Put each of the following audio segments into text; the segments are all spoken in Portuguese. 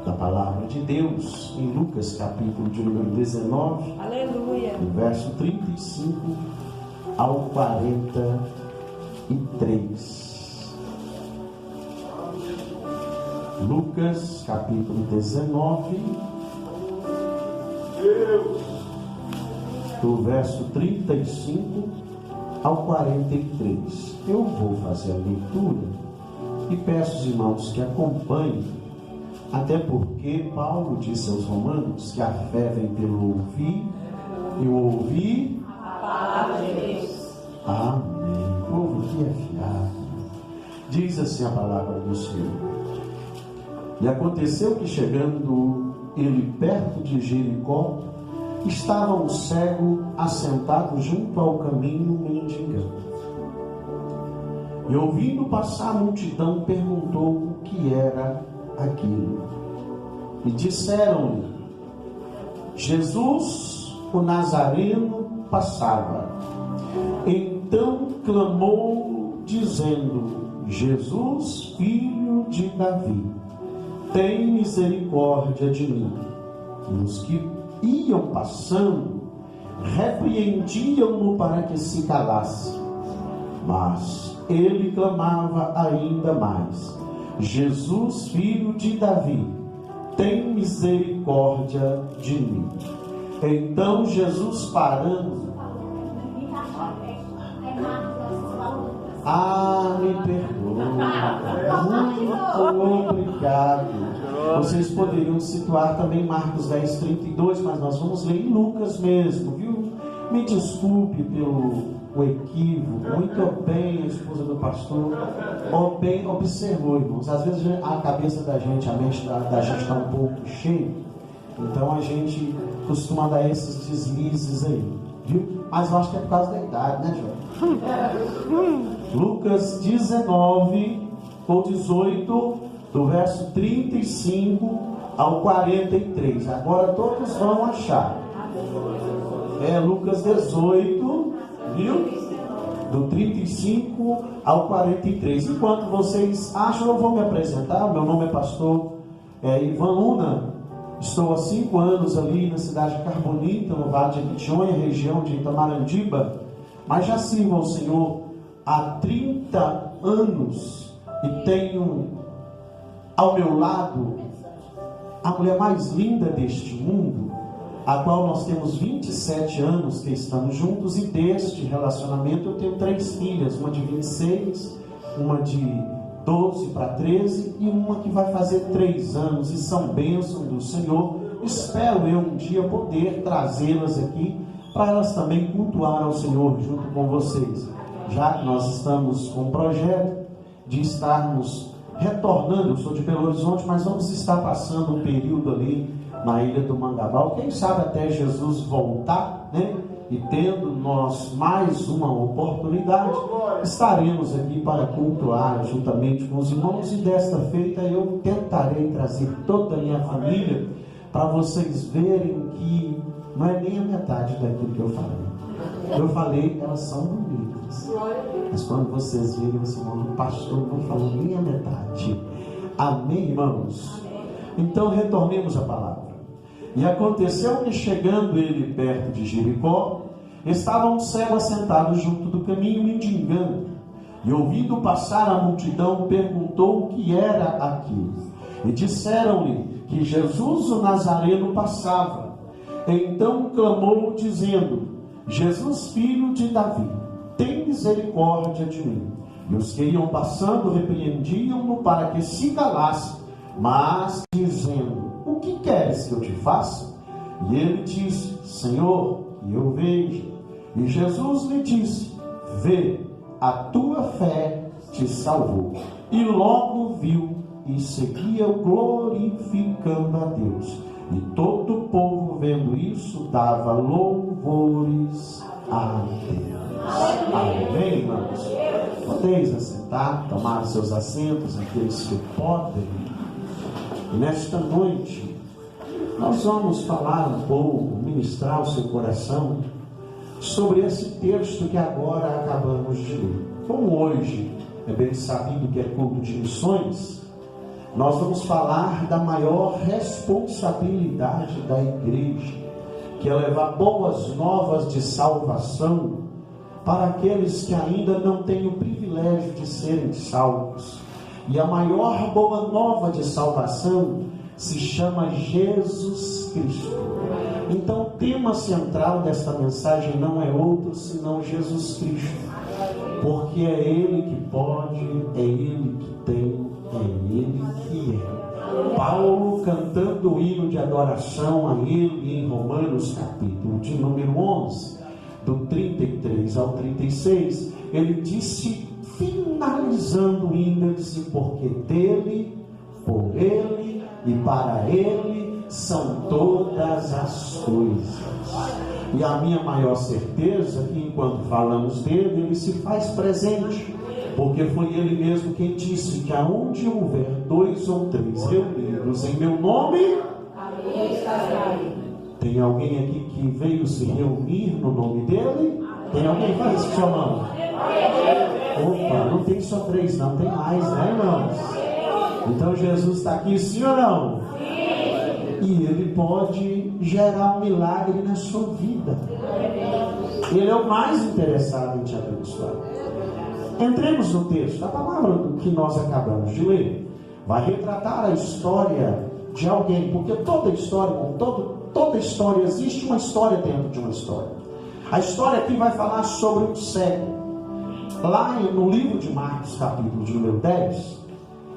da palavra de Deus em Lucas, capítulo de número 19, Aleluia. do verso 35 ao 43. Lucas, capítulo 19, do verso 35 ao 43. Eu vou fazer a leitura e peço aos irmãos que acompanhem, até porque Paulo disse aos Romanos que a fé vem pelo ouvir e o ouvir A palavra de Deus. Amém. Povo que é fiado. Diz assim a palavra do Senhor. E aconteceu que, chegando ele perto de Jericó, estava um cego assentado junto ao caminho mendigando. E ouvindo passar a multidão, perguntou o que era aquilo. E disseram-lhe: Jesus, o Nazareno, passava. Então clamou, dizendo: Jesus, filho de Davi, tem misericórdia de mim. E os que iam passando repreendiam-no para que se calasse. Mas ele clamava ainda mais: Jesus, filho de Davi, tem misericórdia de mim. Então Jesus, parando, me perdoa, muito obrigado. Vocês poderiam situar também Marcos 10, 32, mas nós vamos ler em Lucas mesmo, viu? Me desculpe pelo equívoco. Muito bem, a esposa do pastor bem observou, irmãos. Às vezes a cabeça da gente, a mente da gente está um pouco cheia, então a gente costuma dar esses deslizes aí, viu? Mas eu acho que é por causa da idade, né, João? Lucas 19 ou 18, do verso 35 ao 43. Agora todos vão achar. Lucas 18, viu? Do 35 ao 43. Enquanto vocês acham, eu vou me apresentar. Meu nome é pastor Ivan Luna. Estou há 5 anos ali na cidade de Carbonita, no Vale de Quitionha, região de Itamarandiba. Mas já sirvo ao Senhor há 30 anos e tenho ao meu lado a mulher mais linda deste mundo, a qual nós temos 27 anos que estamos juntos, e deste relacionamento eu tenho 3 filhas, uma de 26, uma de 12 para 13 e uma que vai fazer 3 anos, e são bênçãos do Senhor. Espero eu um dia poder trazê-las aqui para elas também cultuar ao Senhor junto com vocês, já que nós estamos com um projeto de estarmos retornando. Eu sou de Belo Horizonte, mas vamos estar passando um período ali na ilha do Mangabal, quem sabe até Jesus voltar, né? E tendo nós mais uma oportunidade, estaremos aqui para cultuar juntamente com os irmãos, e desta feita eu tentarei trazer toda a minha família para vocês verem que não é nem a metade daquilo que eu falei. Eu falei, elas são bonitas, mas quando vocês verem, vocês vão ver: o pastor não falou nem a metade. Amém, irmãos? Então retornemos à palavra. E aconteceu que, chegando ele perto de Jericó, estava um cego assentado junto do caminho mendigando. E ouvindo passar a multidão, perguntou o que era aquilo. E disseram-lhe que Jesus, o Nazareno, passava. Então clamou, dizendo: Jesus, filho de Davi, tem misericórdia de mim. E os que iam passando repreendiam-no para que se calasse, mas dizendo: o que queres que eu te faça? E ele disse: Senhor, que eu vejo. E Jesus lhe disse: vê, a tua fé te salvou. E logo viu e seguia glorificando a Deus. E todo o povo, vendo isso, dava louvores a Deus. Amém, irmãos? Podeis assentar, tomar seus assentos, aqueles que podem. E nesta noite, nós vamos falar um pouco, ministrar o seu coração sobre esse texto que agora acabamos de ler. Como hoje é bem sabido que é culto de missões, nós vamos falar da maior responsabilidade da igreja, que é levar boas novas de salvação para aqueles que ainda não têm o privilégio de serem salvos. E a maior boa nova de salvação se chama Jesus Cristo. Então o tema central desta mensagem não é outro senão Jesus Cristo, porque é Ele que pode, é Ele que tem, é Ele que é. Paulo, cantando o hino de adoração a Ele em Romanos capítulo de número 11, do 33 ao 36, ele disse, finalizando o hino, ele disse, porque dele, por Ele e para Ele são todas as coisas. E a minha maior certeza é que enquanto falamos dele, Ele se faz presente, porque foi Ele mesmo quem disse que aonde houver 2 ou 3 reunidos em meu nome, ali estarei. Tem alguém aqui que veio se reunir no nome dele? Tem alguém que faz isso com sua mão? Opa, não tem só 3 não, tem mais, né, irmãos? Então Jesus está aqui, sim ou não? Sim. E Ele pode gerar um milagre na sua vida. Ele é o mais interessado em te abençoar. Entremos no texto. A palavra do que nós acabamos de ler vai retratar a história de alguém, porque toda história existe uma história dentro de uma história. A história aqui vai falar sobre um cego. Lá no livro de Marcos, capítulo de número 10,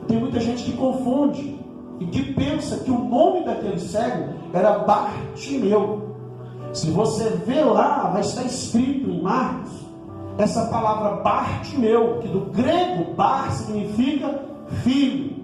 tem muita gente que confunde e que pensa que o nome daquele cego era Bartimeu. Se você ver lá, vai estar escrito em Marcos, essa palavra Bartimeu, que do grego Bar significa filho,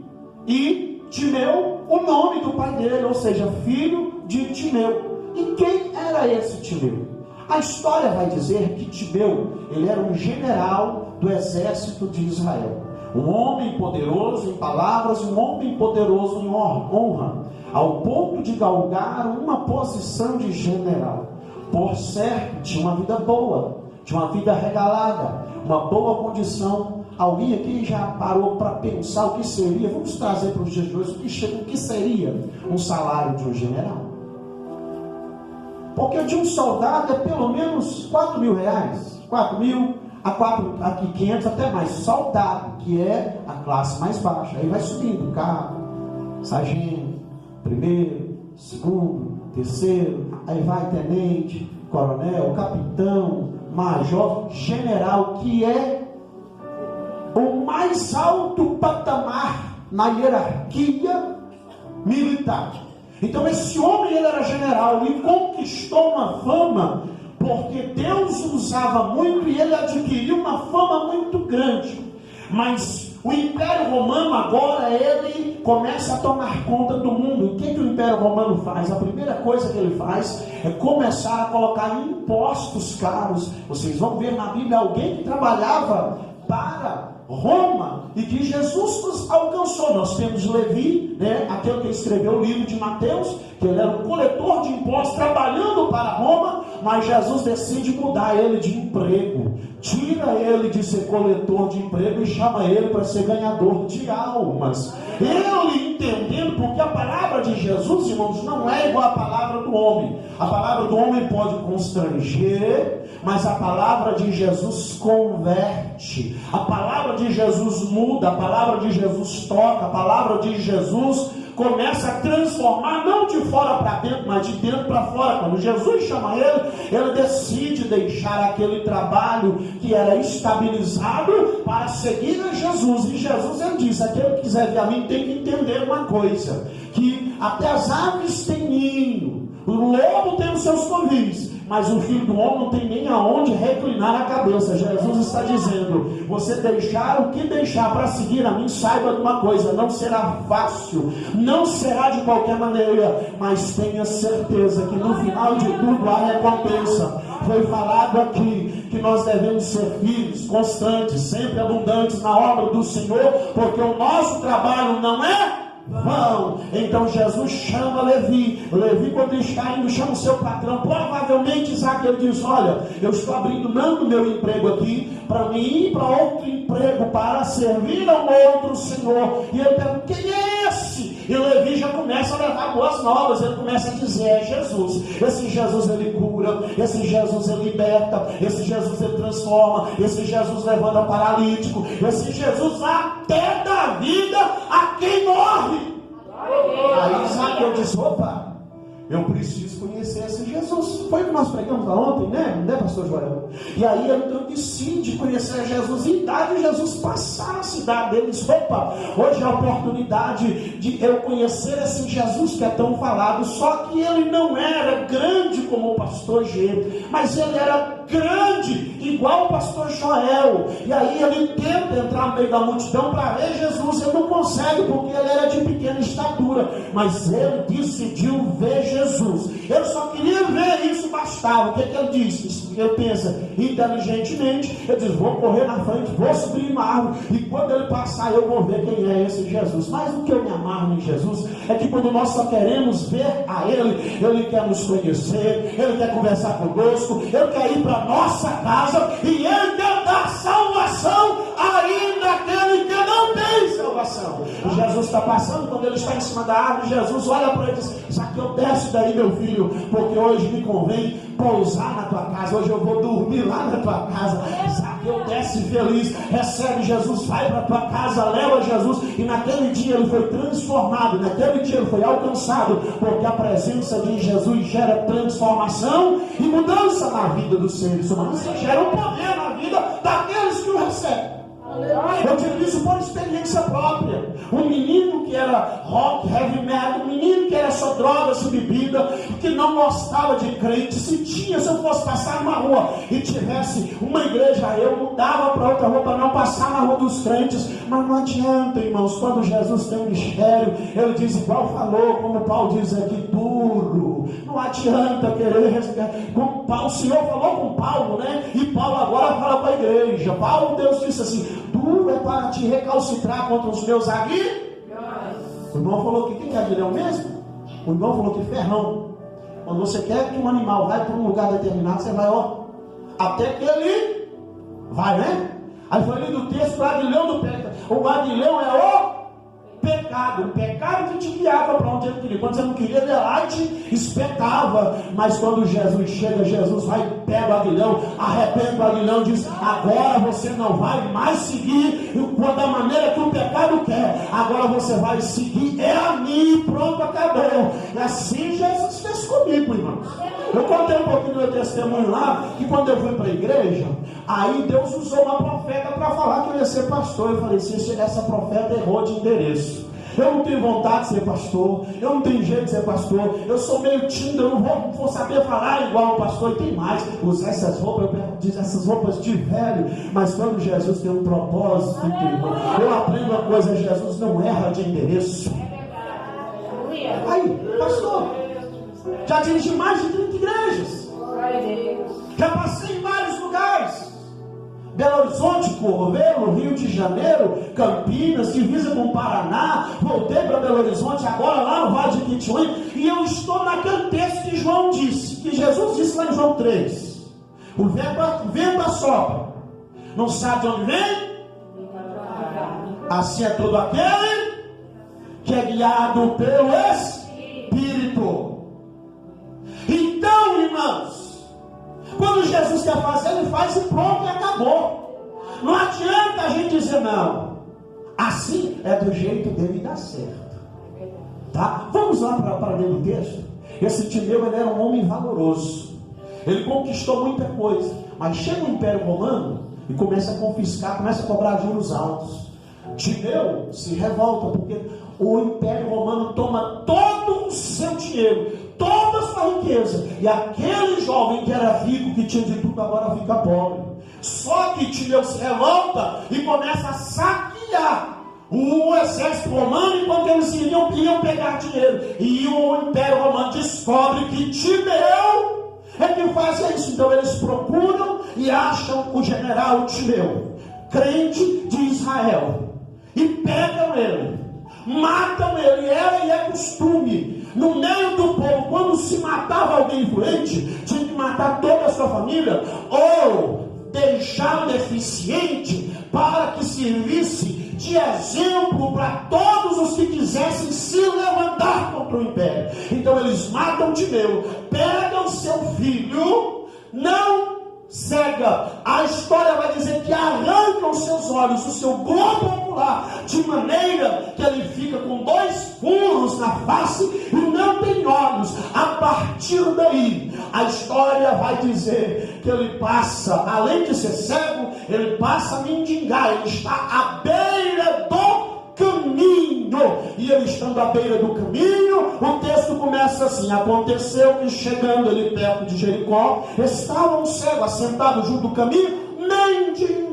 e Timeu, o nome do pai dele, ou seja, filho de Timeu. E quem era esse Timeu? A história vai dizer que Timeu, ele era um general do exército de Israel. Um homem poderoso em palavras, um homem poderoso em honra, ao ponto de galgar uma posição de general. Por certo, tinha uma vida boa, tinha uma vida regalada, uma boa condição. Alguém aqui já parou para pensar o que seria? Vamos trazer para os dias de hoje o que seria um salário de um general? Porque de um soldado é pelo menos 4 mil reais, 4 mil aqui 500 até mais. Soldado, que é a classe mais baixa, aí vai subindo, cabo, sargento, primeiro, segundo, terceiro, aí vai tenente, coronel, capitão, major, general, que é o mais alto patamar na hierarquia militar. Então esse homem, ele era general e conquistou uma fama, porque Deus usava muito e ele adquiriu uma fama muito grande. Mas o Império Romano agora, ele começa a tomar conta do mundo. E o que o Império Romano faz? A primeira coisa que ele faz é começar a colocar impostos caros. Vocês vão ver na Bíblia alguém que trabalhava para Roma e que Jesus nos alcançou. Nós temos Levi, aquele que escreveu o livro de Mateus, que ele era um coletor de impostos trabalhando para Roma, mas Jesus decide mudar ele de emprego, tira ele de ser coletor de emprego e chama ele para ser ganhador de almas. Ele entendendo, porque a palavra de Jesus, irmãos, não é igual à palavra do homem. A palavra do homem pode constranger, mas a palavra de Jesus converte. A palavra de Jesus muda, a palavra de Jesus toca, a palavra de Jesus começa a transformar, não de fora para dentro, mas de dentro para fora. Quando Jesus chama ele, ele decide deixar aquele trabalho que era estabilizado para seguir a Jesus. E Jesus, ele diz, aquele que quiser vir a mim tem que entender uma coisa, que até as aves têm ninho, o lobo tem os seus covis, mas o Filho do Homem não tem nem aonde reclinar a cabeça. Jesus está dizendo, você deixar o que deixar para seguir a mim, saiba de uma coisa, não será fácil, não será de qualquer maneira, mas tenha certeza que no final de tudo há recompensa. Foi falado aqui que nós devemos ser firmes, constantes, sempre abundantes na obra do Senhor, porque o nosso trabalho não é vão. Então Jesus chama Levi. Levi, quando ele está indo, chama o seu patrão. Provavelmente Isaac, ele diz, olha, eu estou abrindo mão do meu emprego aqui para mim ir para outro emprego, para servir a um outro senhor. E ele pergunta, quem é E Levi já começa a levar boas novas. Ele começa a dizer: é Jesus. Esse Jesus ele cura, esse Jesus ele liberta, esse Jesus ele transforma, esse Jesus levanta paralítico, esse Jesus até dá vida a quem morre. Aí Zaqueu diz: opa, eu preciso conhecer esse Jesus. Foi o que nós pregamos lá ontem, né, pastor Joel? E aí ele então decide conhecer Jesus e dá de Jesus passar na cidade. Ele diz: opa, hoje é a oportunidade de eu conhecer esse Jesus que é tão falado. Só que ele não era grande como o pastor G, mas ele era grande igual o pastor Joel. E aí ele tenta entrar no meio da multidão para ver Jesus. Ele não consegue porque ele era de pequena estatura, mas ele decidiu ver Jesus. Ele só queria ver, isso bastava. O que ele disse? Ele pensa inteligentemente. Ele diz: vou correr na frente, vou subir uma árvore, e quando ele passar eu vou ver quem é esse Jesus. Mas o que eu me amarro em Jesus é que quando nós só queremos ver a Ele, Ele quer nos conhecer, Ele quer conversar conosco, Ele quer ir para nossa casa, e Ele quer dar salvação ainda àquele que não tem salvação. E Jesus está passando, quando ele está em cima da árvore, Jesus olha para ele e diz: Zaqueu, desce daí, meu filho, porque hoje me convém pousar na tua casa, hoje eu vou dormir lá na tua casa. Zaqueu desce feliz, recebe Jesus, vai para a tua casa, leva Jesus, e naquele dia ele foi transformado, naquele dia ele foi alcançado, porque a presença de Jesus gera transformação e mudança na vida dos seres humanos, e gera um poder na vida daqueles que o recebem. Eu digo isso por experiência própria. Um menino que era rock, heavy metal, um menino que era só drogas e bebida, que não gostava de crente. Se eu fosse passar numa rua e tivesse uma igreja, eu mudava para outra rua para não passar na rua dos crentes. Mas não adianta, irmãos, quando Jesus tem um mistério, ele diz igual falou, como Paulo diz aqui, duro. Não adianta querer, como Paulo, o Senhor falou com Paulo, né? E Paulo agora fala para a igreja. Paulo, Deus disse assim: duro é para te recalcitrar contra os meus aguilhões. O irmão falou que quem é aguilhão mesmo? O irmão falou que ferrão. Quando você quer que um animal vai para um lugar determinado, você vai, ó, até que ele vai, né? Aí foi lido o texto: o aguilhão do pecado. O aguilhão é o pecado. O pecado que te guiava para onde ele queria. Quando você não queria, ele lá e te espetava. Mas quando Jesus chega, Jesus vai, pega o aguilhão, arrepende o aguilhão, diz: agora você não vai mais seguir da maneira que o pecado quer. Agora você vai seguir a mim. Pronto, acabou. E assim Jesus fez comigo, irmãos. Eu contei um pouquinho do meu testemunho lá, que quando eu fui para a igreja, aí Deus usou uma profeta para falar que eu ia ser pastor. Eu falei assim: essa profeta errou de endereço. Eu não tenho vontade de ser pastor, eu não tenho jeito de ser pastor, eu sou meio tímido, eu não vou saber falar igual o pastor. E tem mais, usar essas roupas de velho. Mas quando Jesus tem um propósito, irmão, eu aprendo uma coisa: Jesus não erra de endereço. Aí, pastor, já dirigi mais de 30 igrejas, já passei em vários lugares: Belo Horizonte, Corveiro, Rio de Janeiro, Campinas, divisa com o Paraná. Voltei para Belo Horizonte, agora lá no Vale de Quintuim, e eu estou naquele texto que João disse, que Jesus disse lá em João 3: o vento assopra, não sabe de onde vem, assim é todo aquele que é guiado pelo Espírito. Então, irmãos, quando Jesus quer fazer, ele faz e pronto, e acabou. Não adianta a gente dizer: não, assim é do jeito dele dar certo. Tá? Vamos lá para dentro do texto. Esse Timeu, ele era um homem valoroso, ele conquistou muita coisa, mas chega o Império Romano e começa a confiscar, começa a cobrar juros altos. Timeu se revolta, porque o Império Romano toma todo o seu dinheiro, toda a sua riqueza, e aquele jovem que era rico, que tinha de tudo, agora fica pobre. Só que Timeu se revolta e começa a saquear o exército romano, enquanto eles iam pegar dinheiro. E o Império Romano descobre que Timeu é que faz isso. Então eles procuram e acham o general Timeu, crente de Israel, e pegam ele, matam ele. E é costume no meio do povo, quando se matava alguém influente, tinha que matar toda a sua família, ou deixar deficiente para que servisse de exemplo para todos os que quisessem se levantar contra o império. Então eles matam Timeu, pegam seu filho, não cega, a história vai dizer que arrancam seus olhos, o seu globo ocular, de maneira que ele fica com 2 furos na face e não tem olhos. A partir daí, a história vai dizer que ele passa, além de ser cego, ele passa a mendigar, ele está à beira do caminho. E ele estando à beira do caminho, o texto começa assim: aconteceu que chegando ele perto de Jericó, estava um cego assentado junto do caminho, mendigando.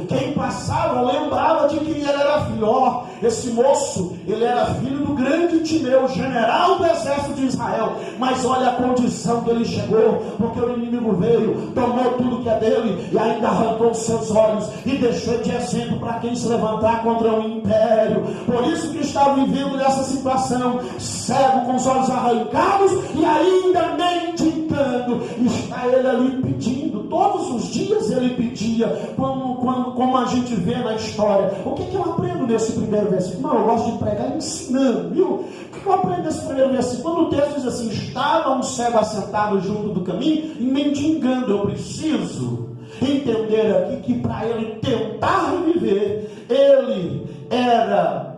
Quem passava lembrava de quem ele era filho. Ó, esse moço, ele era filho do grande Timeu, general do exército de Israel. Mas olha a condição que ele chegou, porque o inimigo veio, tomou tudo que é dele e ainda arrancou os seus olhos e deixou de exemplo para quem se levantar contra o império. Por isso que está vivendo nessa situação, cego, com os olhos arrancados e ainda mendigando. Está ele ali pedindo, todos os dias ele pedia, como a gente vê na história. O que eu aprendo nesse primeiro versículo? Não, eu gosto de pregar ensinando, viu? O que eu aprendo nesse primeiro versículo? Quando o texto diz assim: estava um cego assentado junto do caminho e mendigando. Eu preciso entender aqui que para ele tentar viver, ele era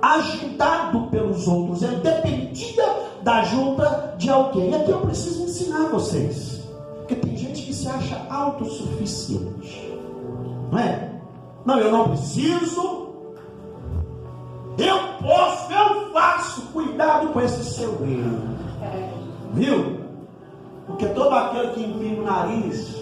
ajudado pelos outros, ele dependia da ajuda de alguém. E aqui eu preciso ensinar vocês, porque tem gente que se acha autossuficiente, não é? Não, eu não preciso, eu posso, eu faço. Cuidado com esse seu erro, viu? Porque todo aquele que empina o nariz,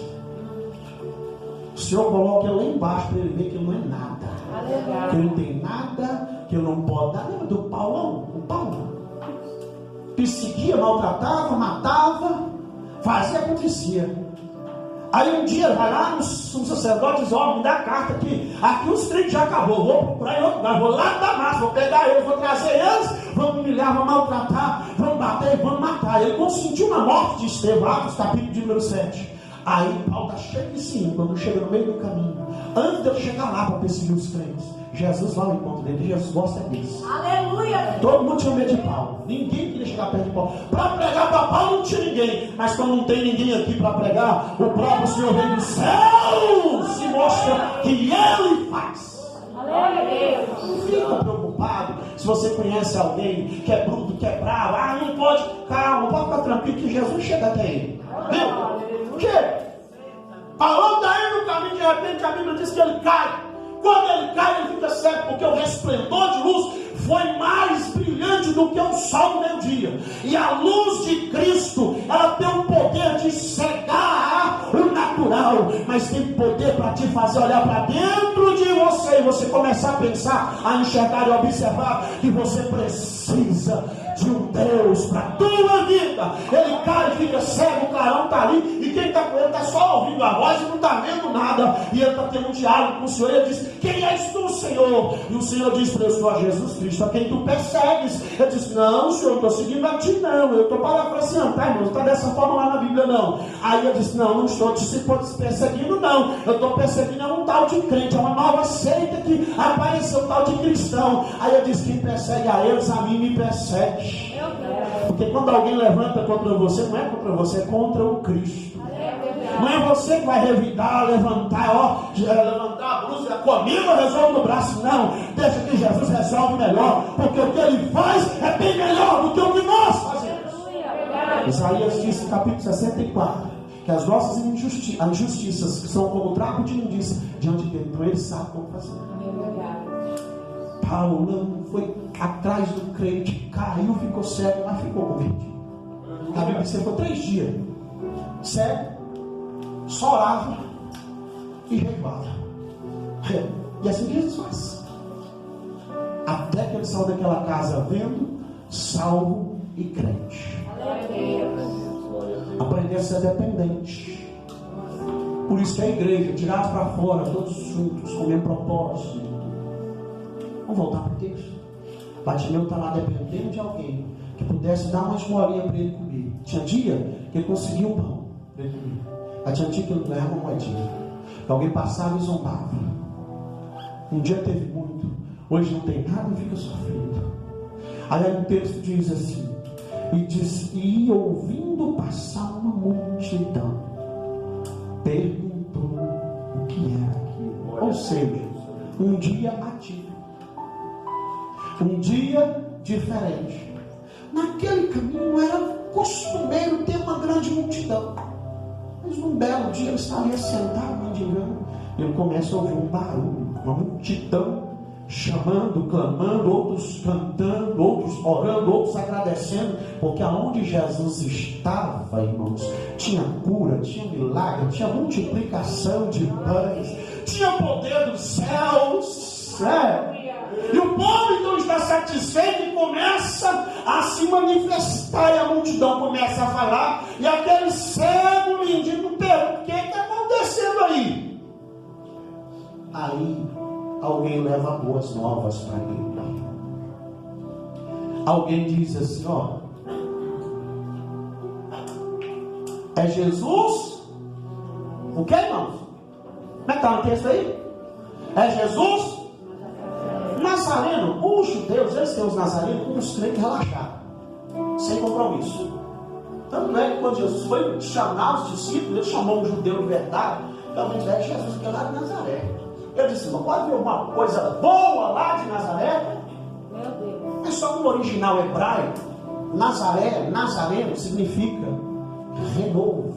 o Senhor coloca ele lá embaixo para ele ver que ele não é nada, que ele não tem nada, que ele não pode dar. Lembra do Paulão? O Paulo perseguia, maltratava, matava, fazia, acontecia. Aí um dia vai lá no sacerdote e diz: ó, me dá a carta aqui os trem já acabou, vou procurar em outro lugar, vou lá da massa, vou pegar eles, vou trazer eles, vamos humilhar, vamos maltratar, vamos bater, vamos matar. Ele consentiu na morte de Estevão, Atos capítulo de número 7. Aí Paulo está cheio de ciúme quando chega no meio do caminho. Antes de ele chegar lá para perseguir os crentes, Jesus lá no encontro dele. Jesus gosta disso. Aleluia! Todo mundo tinha medo de Paulo, ninguém queria chegar perto de Paulo. Para pregar para Paulo não tinha ninguém, mas quando não tem ninguém aqui para pregar, o próprio Senhor vem do céu, se mostra que ele faz. Aleluia! Não fica preocupado se você conhece alguém que é bruto, que é bravo. Não pode, calma, pode ficar tranquilo que Jesus chega até ele. Viu? Chega. Paulo está aí no caminho, de repente a Bíblia diz que ele cai. Quando ele cai, ele fica cego, porque o resplendor de luz foi mais brilhante do que o sol do meio-dia. E a luz de Cristo, ela tem o poder de cegar o natural, mas tem poder para te fazer olhar para dentro de você e você começar a pensar, a enxergar e observar que você precisa de um Deus para a tua vida. Ele cai e fica cego, o clarão está ali, e quem está com ele está só ouvindo a voz e não está vendo nada. E ele está tendo um diálogo com o Senhor. E ele diz: quem és tu, Senhor? E o Senhor diz para ele: eu sou a Jesus Cristo, a quem tu persegues. Ele diz: não, Senhor, eu estou seguindo a ti, não. Eu estou parafraseando, tá, irmão? Não está dessa forma lá na Bíblia, não. Aí ele disse: não estou te perseguindo, não. Eu estou perseguindo um tal de crente, é uma nova seita que apareceu, um tal de cristão. Aí ele diz: quem persegue a eles, a mim me persegue. Porque quando alguém levanta contra você, não é contra você, é contra o Cristo. Não é você que vai revidar, levantar a blusa, comigo eu resolvo no braço. Não, deixa que Jesus resolve melhor, porque o que ele faz é bem melhor do que o que nós fazemos. Isaías disse, capítulo 64, que as nossas injustiças são como trapo de imundícia diante dele. Então ele sabe como fazer. Paulo não foi atrás do crente, caiu, ficou cego, mas ficou convertido. A Bíblia diz que ficou 3 dias cego, só orava e jejuava. E assim que Jesus faz. Até que ele saiu daquela casa vendo, salvo e crente. Aprender a ser dependente. Por isso que a igreja, tirados para fora, todos juntos, com o mesmo propósito. Vamos voltar para o texto. Bartimeu está lá dependendo de alguém que pudesse dar uma esmolinha para ele comer. Tinha dia que ele conseguia um pão para ele comer. Aí tinha dia que ele ganhava uma moedinha. Alguém passava e zombava. Um dia teve muito, hoje não tem nada e fica sofrendo. Aí o texto diz assim, e ouvindo passar uma multidão, perguntou o que era aquilo. Ou seja, um dia atípico, um dia diferente. Naquele caminho era costumeiro ter uma grande multidão, mas num belo dia ele está ali sentado, mendigando. Ele começa a ouvir um barulho, uma multidão chamando, clamando, outros cantando, outros orando, outros agradecendo, porque aonde Jesus estava, irmãos, tinha cura, tinha milagre, tinha multiplicação de pães, tinha poder dos céus, E o povo então está satisfeito e começa a se manifestar, e a multidão começa a falar, e aquele cego mendigo pergunta: o que está acontecendo aí? Aí alguém leva boas novas para ele. Alguém diz assim: ó, é Jesus? O que, irmãos? Como é que está no texto aí? É Jesus Nazareno. Os judeus, eles têm os nazarenos com os crentes relaxados, sem compromisso. Tanto é que quando Jesus foi chamar os discípulos, ele chamou um judeu de verdade, realmente é Jesus que é lá de Nazaré. Eu disse: não pode ver uma coisa boa lá de Nazaré? Meu Deus. É só no original hebraico, Nazaré, Nazareno, significa renovo.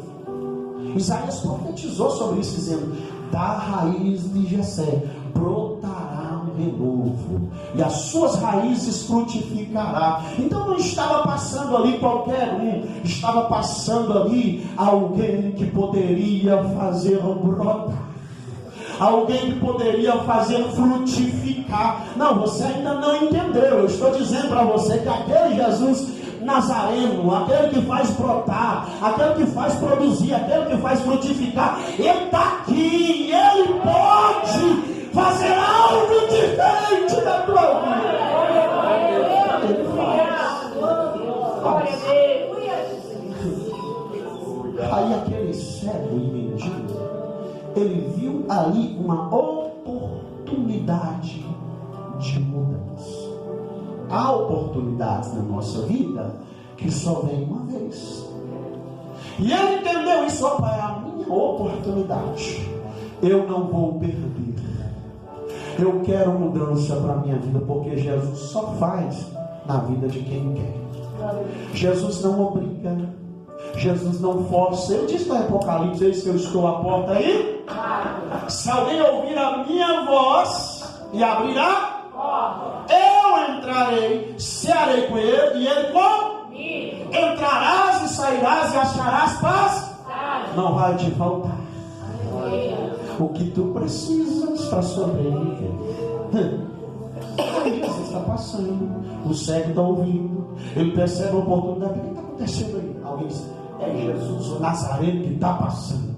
Isaías profetizou sobre isso, dizendo: da raiz de Jessé brotará um renovo, e as suas raízes frutificará. Então não estava passando ali qualquer um, estava passando ali alguém que poderia fazer brotar, alguém que poderia fazer frutificar. Não, você ainda não entendeu. Eu estou dizendo para você que aquele Jesus Nazareno, aquele que faz brotar, aquele que faz produzir, aquele que faz frutificar, ele está aqui, ele pode fazer algo diferente da tua vida. Ele faz. Aí aquele cego e mendigo, ele viu ali uma oportunidade de mudança. Há oportunidades na nossa vida que só vem uma vez. E ele entendeu isso: opa, é a minha oportunidade, eu não vou perder. Eu quero mudança para a minha vida, porque Jesus só faz na vida de quem quer. Jesus não obriga, Jesus não força. Ele diz no Apocalipse: eis que eu estou à porta aí. Se alguém ouvir a minha voz e abrir a porta, eu entrarei, cearei com ele e ele comigo. Entrarás e sairás e acharás paz. Não vai te faltar o que tu precisas para sobreviver. Aí Jesus está passando, o cego está ouvindo, ele percebe a oportunidade. O que está acontecendo aí? Alguém diz: é Jesus o Nazareno que está passando.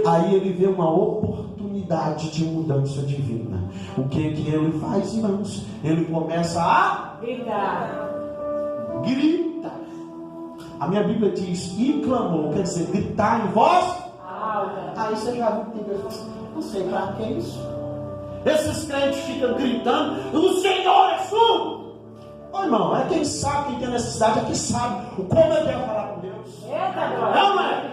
Aí ele vê uma oportunidade de mudança divina. O que ele faz, irmãos? Ele começa a grita. A minha Bíblia diz: e clamou, quer dizer, gritar em voz alta. Aí você já viu que tem pessoas: não sei para que é isso. Esses crentes ficam gritando: o Senhor é surdo. Ô irmão, é quem sabe, quem tem necessidade, é quem sabe como ele quer falar com Deus. Não é?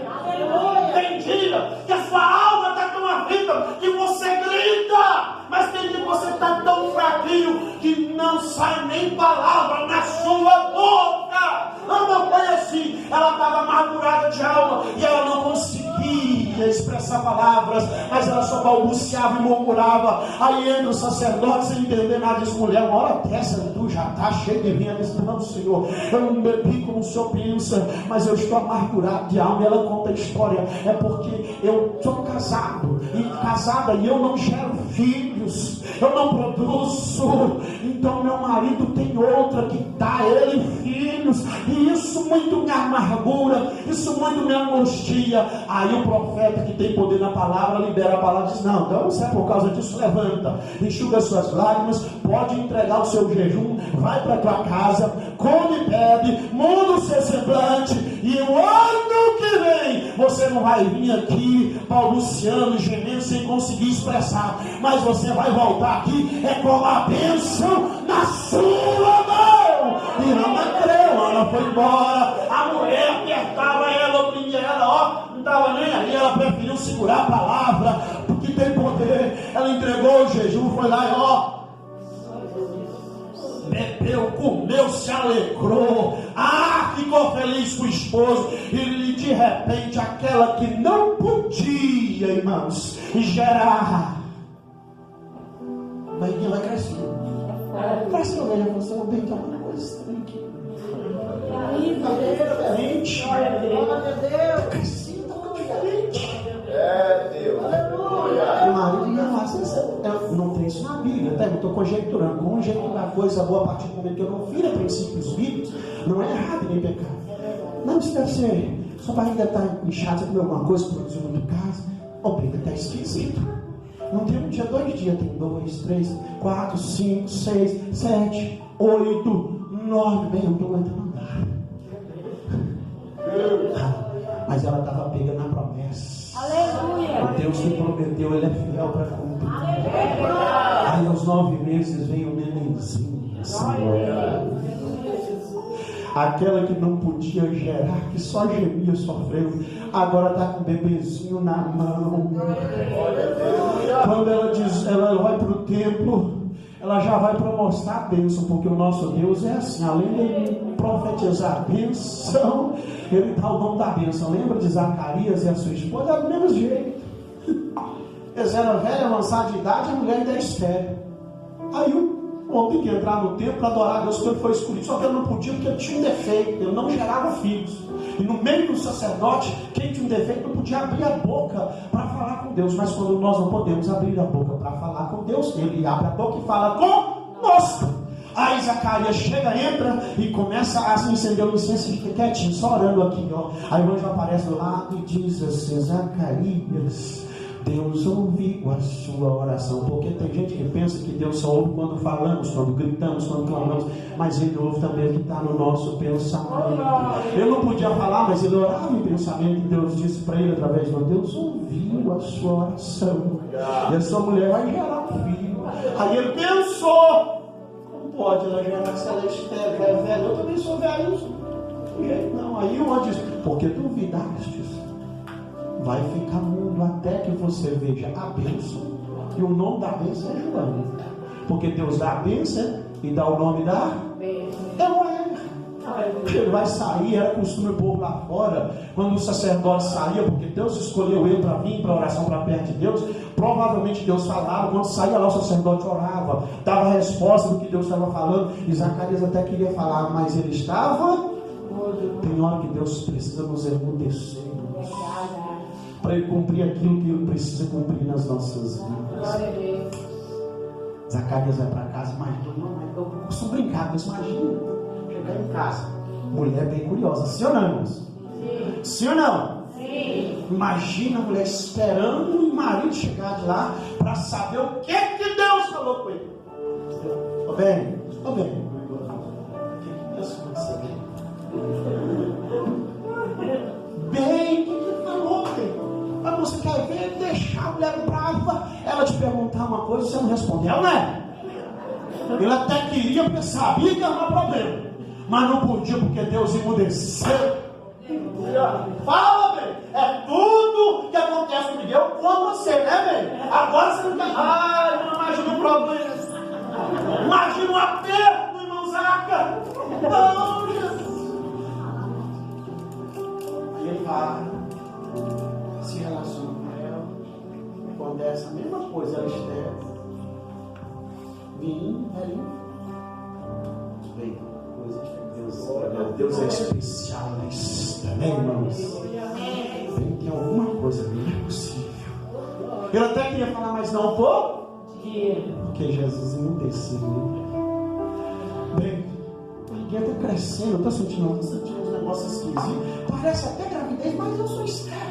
Tem dia que a sua alma está tão aflita que você grita, mas tem dia que você está tão fraquinho que não sai nem palavra na sua boca. Não foi assim. Ela estava amargurada de alma e ela não conseguia expressar palavras, mas ela só balbuciava e murmurava. Aí entra o sacerdote sem entender nada, diz: mulher, uma hora dessa tu já está cheio de vinho. Ela diz: não, Senhor, eu não bebi como o Senhor pensa, mas eu estou amargurado de alma. E ela conta a história: é porque eu sou casada e eu não gero filhos, eu não produzo, então meu marido tem outra que dá a ele filhos, e isso muito me amargura, isso muito me angustia. Aí o profeta, que tem poder na palavra, libera a palavra e diz: não, então se é por causa disso, levanta, enxuga suas lágrimas, pode entregar o seu jejum, vai para tua casa, come e bebe, muda o seu semblante, e o ano que vem você não vai vir aqui balbuciando, gemendo, sem conseguir expressar, mas você vai voltar aqui com a bênção na sua mão. E Ana creu, Ana foi embora. A mulher apertava ela, oprimia ela, não estava nem aí, ela preferiu segurar a palavra, porque tem poder. Ela entregou o jejum, foi lá e bebeu, comeu, se alegrou, ficou feliz com o esposo. E de repente aquela que não podia, irmãos, gerar, mas vai crescendo. Parece que eu vejo você, eu bem que alguma coisa estranha aqui. Diferente. Glória a Deus. Crescendo, diferente. Deus. O marido ia lá, não tem isso na Bíblia, tá? Eu estou conjecturando. Conjecturar coisa boa a partir do momento que eu não firo princípios bíblicos, não é errado nem pecado. Não, isso deve ser, sua barriga está inchada, você comeu alguma coisa, produziu muito gás. O Bíblia está esquisito. Não tem um dia, 2 dias, tem 2, 3, 4, 5, 6, 7, 8, 9. Bem, eu não estou aguentando andar. Mas ela estava pegando a promessa. Aleluia. O Deus que prometeu, Ele é fiel para cumprir. Aleluia. Aí aos 9 meses veio o nenenzinho. Aquela que não podia gerar, que só gemia sofrendo, agora está com o bebezinho na mão. Quando ela diz, ela vai para o templo, ela já vai para mostrar a bênção, porque o nosso Deus é assim, além de profetizar a bênção, Ele dá o dom da bênção. Lembra de Zacarias e a sua esposa? É do mesmo jeito. Eles eram velhos, avançados de idade, a mulher ainda é estéril. Aí o homem tem que entrar no templo para adorar a Deus, porque ele foi escolhido, só que ele não podia, porque ele tinha um defeito, ele não gerava filhos. E no meio do sacerdote, quem tinha um defeito não podia abrir a boca para falar com Deus. Mas quando nós não podemos abrir a boca para falar com Deus, Ele abre a boca e fala conosco. Aí Zacarias chega, entra e começa a se acender o incenso e fica quietinho, só orando aqui, ó. Aí o anjo aparece do lado e diz assim: Zacarias, Deus ouviu a sua oração. Porque tem gente que pensa que Deus só ouve quando falamos, quando gritamos, quando clamamos, mas Ele ouve também o que está no nosso pensamento. Eu não podia falar, mas ele orava em pensamento, e Deus disse para ele através de Deus ouviu a sua oração, e a sua mulher vai gerar um filho. Aí ele pensou: como pode ela gerar se ela é velha? Eu também sou velho, não. Aí o anjo disse: porque duvidastes, vai ficar mudo até que você veja a bênção. E o nome da bênção é Joana, porque Deus dá a bênção e dá o nome da bênção. Ele vai sair, era costume o povo lá fora, quando o sacerdote saía, porque Deus escolheu ele para vir para oração para perto de Deus. Provavelmente Deus falava, quando saía lá o sacerdote orava, dava a resposta do que Deus estava falando. E Zacarias até queria falar, mas ele estava. Tem hora que Deus precisa nos emudecer para Ele cumprir aquilo que Ele precisa cumprir nas nossas vidas. Zacarias vai para casa, imagina, eu costumo brincar, mas imagina chegar em casa, mulher bem curiosa, sim ou não, irmãos? Sim ou não? Sim. Imagina a mulher esperando o marido chegar de lá para saber o que Deus falou com ele. Estou bem? Estou bem. O que Deus falou com você? Bem, o que falou, bem? Mas você quer ver, deixar a mulher brava, ela te perguntar uma coisa e você não respondeu, né? Ele até queria, porque sabia que não era problema, mas não podia, porque Deus emudeceu. Fala, bem, é tudo que acontece comigo, eu com você, né, bem? Agora você não quer. Ai, não imagina um problema. Imagina um aperto, irmão Zaca. Não, Jesus. Aí ele vai, se relaciona com ela, acontece a mesma coisa, ela esteve. Vinho, bem, coisa de Deus é especial nessa, né, irmãos? Bem, tem alguma coisa ali, não é possível. Eu até queria falar, mas não vou, porque Jesus emudeceu. Bem, ninguém está crescendo, eu estou sentindo uns negócios esquisitos. Parece até gravidez, mas eu sou estéril.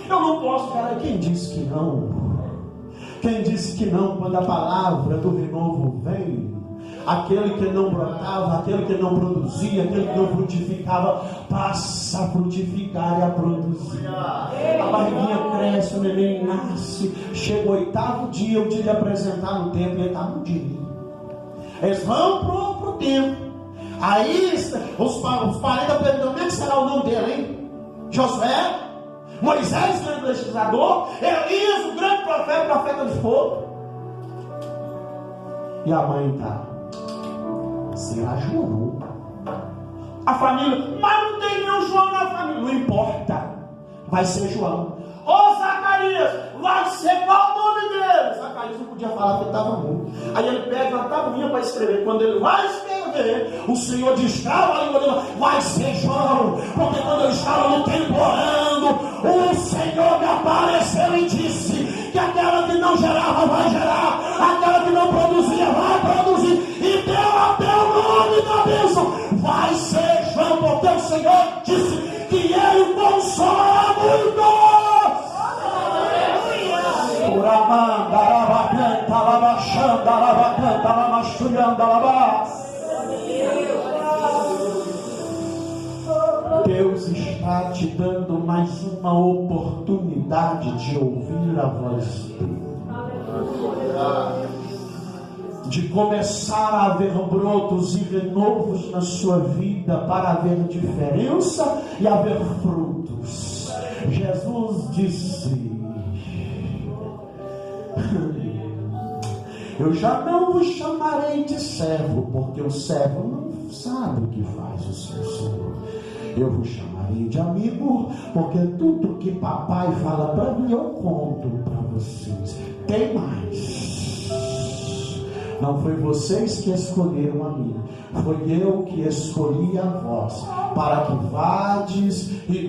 Eu não posso, cara. Quem disse que não? Quem disse que não quando a palavra do renovo vem? aquele que não brotava, aquele que não produzia, aquele que não frutificava, passa a frutificar e a produzir. A barriguinha cresce, o neném nasce, chega o 8º dia, o dia de apresentar no templo, ele está no dia. Eles vão pro templo. Aí os parentes perguntam: como é que será o nome dele, hein? Josué, Moisés, o grande legislador, Elias, o grande profeta de fogo. E a mãe está: será João? A família: mas não tem nenhum João na família. Não importa, vai ser João. Ô Zacarias, vai ser qual o nome dele? Zacarias não podia falar porque estava mudo. Aí ele pega uma tabuinha para escrever. Quando ele vai escrever, o Senhor destrava a língua dele: vai ser João. Porque quando eu estava no templo orando, o Senhor me apareceu e disse que aquela que não gerava vai gerar, aquela que não produzia vai produzir, e deu até o nome da bênção: vai ser João, porque o Senhor disse que ele consolará muito. Deus está te dando mais uma oportunidade de ouvir a voz dele, de começar a haver brotos e renovos na sua vida, para haver diferença e haver frutos. Jesus disse: eu já não vos chamarei de servo, porque o servo não sabe o que faz o seu Senhor. Eu vos chamarei de amigo, porque tudo que papai fala para mim eu conto para vocês. Tem mais. Não foi vocês que escolheram a mim, foi eu que escolhi a vós, para que vades e